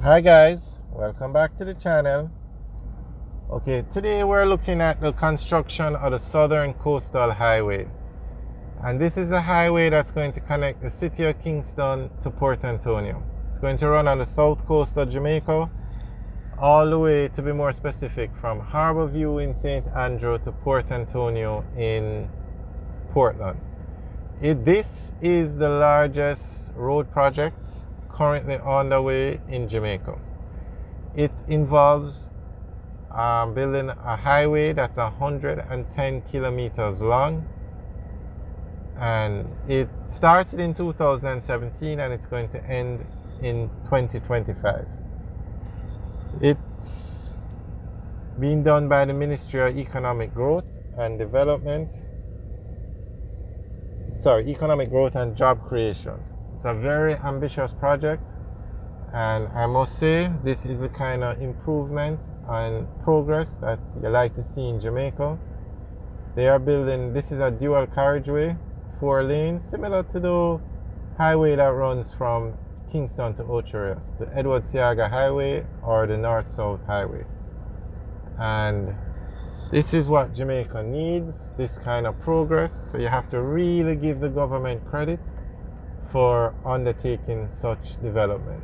Hi guys, welcome back to the channel. Okay, today we're looking at the construction of the Southern Coastal Highway. And this is a highway that's going to connect the city of Kingston to Port Antonio. It's going to run on the south coast of Jamaica, all the way, to be more specific, from Harbour View in St. Andrew to Port Antonio in Portland. This is the largest road project currently underway in Jamaica. It involves building a highway that's 110 kilometers long, and it started in 2017 and it's going to end in 2025. It's being done by the Ministry of Economic Growth and Development. Economic Growth and Job Creation. It's a very ambitious project, and I must say this is the kind of improvement and progress that you like to see in Jamaica. They are building, this is a dual carriageway, 4 lanes, similar to the highway that runs from Kingston to Ocho Rios, the Edward Seaga Highway or the North-South Highway. And this is what Jamaica needs, this kind of progress. So you have to really give the government credit for undertaking such development.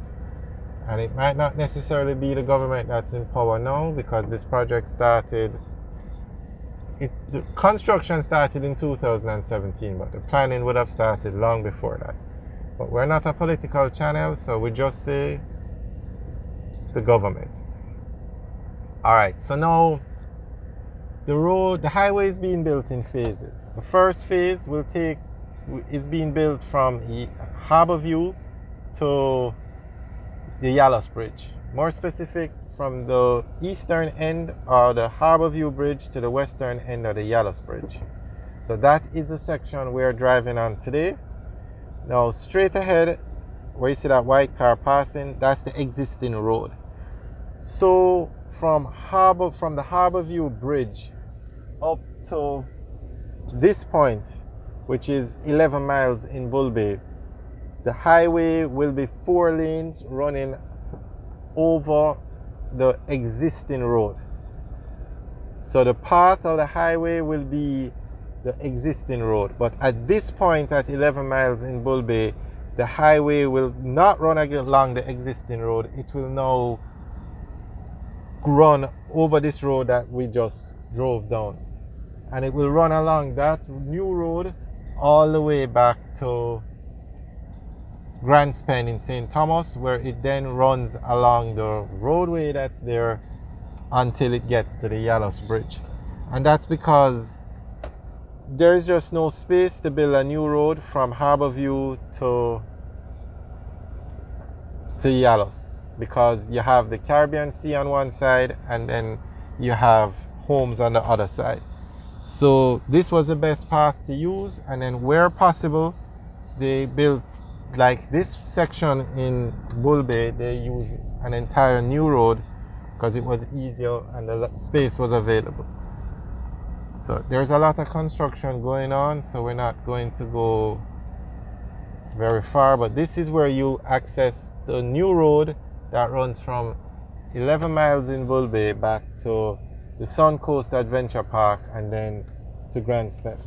And it might not necessarily be the government that's in power now, because this project started, the construction started in 2017, but the planning would have started long before that. But we're not a political channel, so we just say the government. Alright, so now the highway is being built in phases. The first phase is being built from Harbour View to the Yallus Bridge. More specific, from the eastern end of the Harbour View Bridge to the western end of the Yallus Bridge. So that is the section we're driving on today. Now straight ahead, where you see that white car passing, that's the existing road. So from the Harbour View Bridge up to this point, which is 11 miles in Bull Bay, the highway will be 4 lanes running over the existing road. So the path of the highway will be the existing road, but at this point, at 11 miles in Bull Bay, the highway will not run along the existing road. It will now run over this road that we just drove down, and it will run along that new road all the way back to Grants Pen in St. Thomas, where it then runs along the roadway that's there until it gets to the Yallus Bridge. And that's because there is just no space to build a new road from Harbour View to Yallus, because you have the Caribbean Sea on one side and then you have homes on the other side. So this was the best path to use, and then where possible they built, like this section in Bull Bay, they used an entire new road because it was easier and the space was available. So there's a lot of construction going on, so we're not going to go very far, but this is where you access the new road that runs from 11 miles in Bull Bay back to the Sun Coast Adventure Park and then to Grants Pen.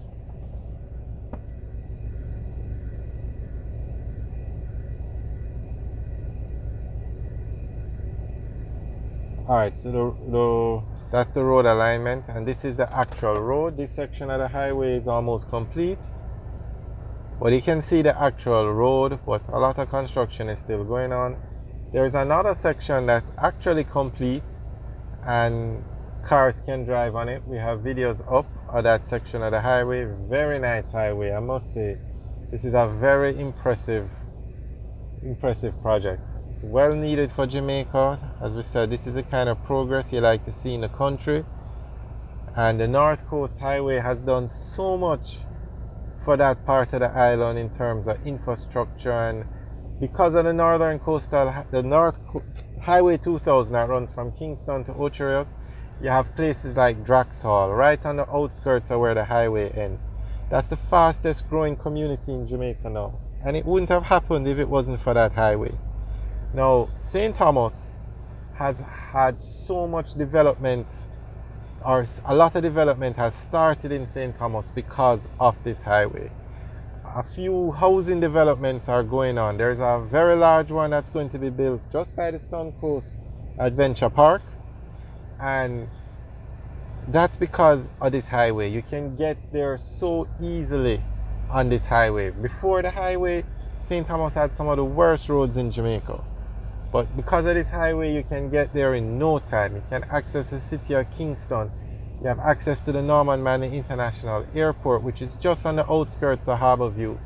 Alright, so that's the road alignment, and this is the actual road. This section of the highway is almost complete, but you can see the actual road, but a lot of construction is still going on. There's another section that's actually complete and cars can drive on it. We have videos up of that section of the highway. Very nice highway, I must say. This is a very impressive project. It's well needed for Jamaica. As we said, this is the kind of progress you like to see in the country. And the North Coast Highway has done so much for that part of the island in terms of infrastructure, and because of the Highway 2000 that runs from Kingston to Ocho Rios, you have places like Draxhall right on the outskirts of where the highway ends. That's the fastest growing community in Jamaica now, and it wouldn't have happened if it wasn't for that highway. Now, St. Thomas has had so much development, or a lot of development has started in St. Thomas because of this highway. A few housing developments are going on. There's a very large one that's going to be built just by the Suncoast Adventure Park, and that's because of this highway. You can get there so easily on this highway. Before the highway, St. Thomas had some of the worst roads in Jamaica. But because of this highway, you can get there in no time. You can access the city of Kingston. You have access to the Norman Manley International Airport, which is just on the outskirts of Harborview.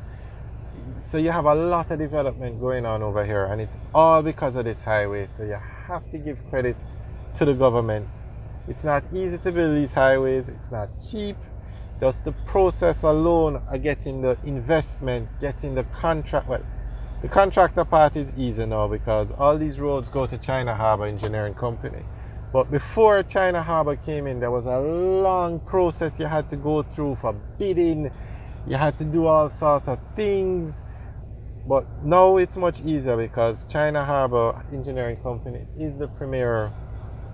So you have a lot of development going on over here, and it's all because of this highway. So you have to give credit to the government. It's not easy to build these highways. It's not cheap. Just the process alone of getting the investment, getting the contract. Well, the contractor part is easy now because all these roads go to China Harbour Engineering Company. But before China Harbour came in, there was a long process you had to go through for bidding. You had to do all sorts of things. But now it's much easier because China Harbour Engineering Company is the premier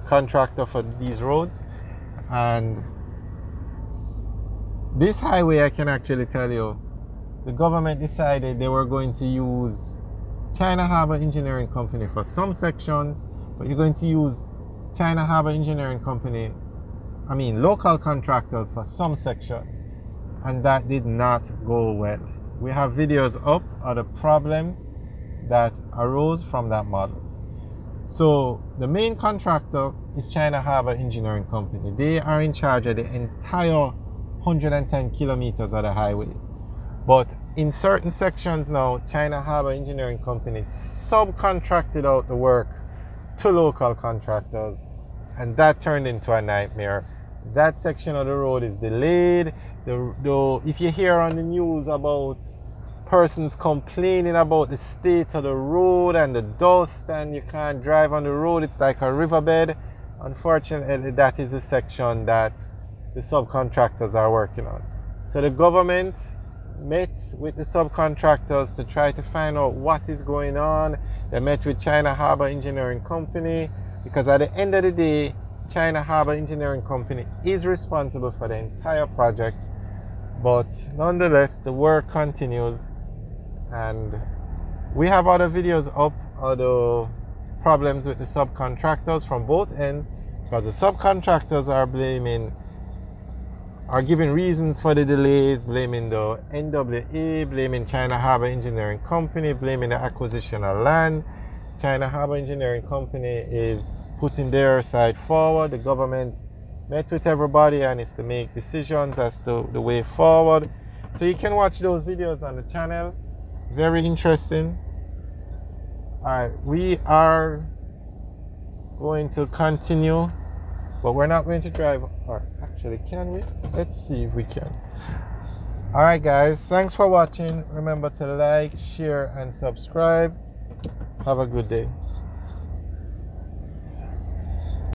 contractor for these roads. And this highway, I can actually tell you, the government decided they were going to use China Harbour Engineering Company for some sections, but you're going to use China Harbour Engineering Company, local contractors for some sections. And that did not go well. We have videos up of the problems that arose from that model. So the main contractor is China Harbour Engineering Company. They are in charge of the entire 110 kilometers of the highway. But in certain sections now, China Harbour Engineering Company subcontracted out the work to local contractors, and that turned into a nightmare. That section of the road is delayed. If you hear on the news about persons complaining about the state of the road and the dust and you can't drive on the road, it's like a riverbed. Unfortunately, that is the section that the subcontractors are working on. So the government met with the subcontractors to try to find out what is going on. They met with China Harbour Engineering Company because at the end of the day, China Harbour Engineering Company is responsible for the entire project. But nonetheless, the work continues, and we have other videos up of the problems with the subcontractors from both ends, because the subcontractors are giving reasons for the delays, blaming the NWA, blaming China Harbour Engineering Company, blaming the acquisition of land. China Harbour Engineering Company is putting their side forward. The government met with everybody and is to make decisions as to the way forward. So you can watch those videos on the channel. Very interesting. Alright, we are going to continue, but we're not going to drive. Or actually, can we? Let's see if we can. Alright guys, thanks for watching. Remember to like, share and subscribe. Have a good day.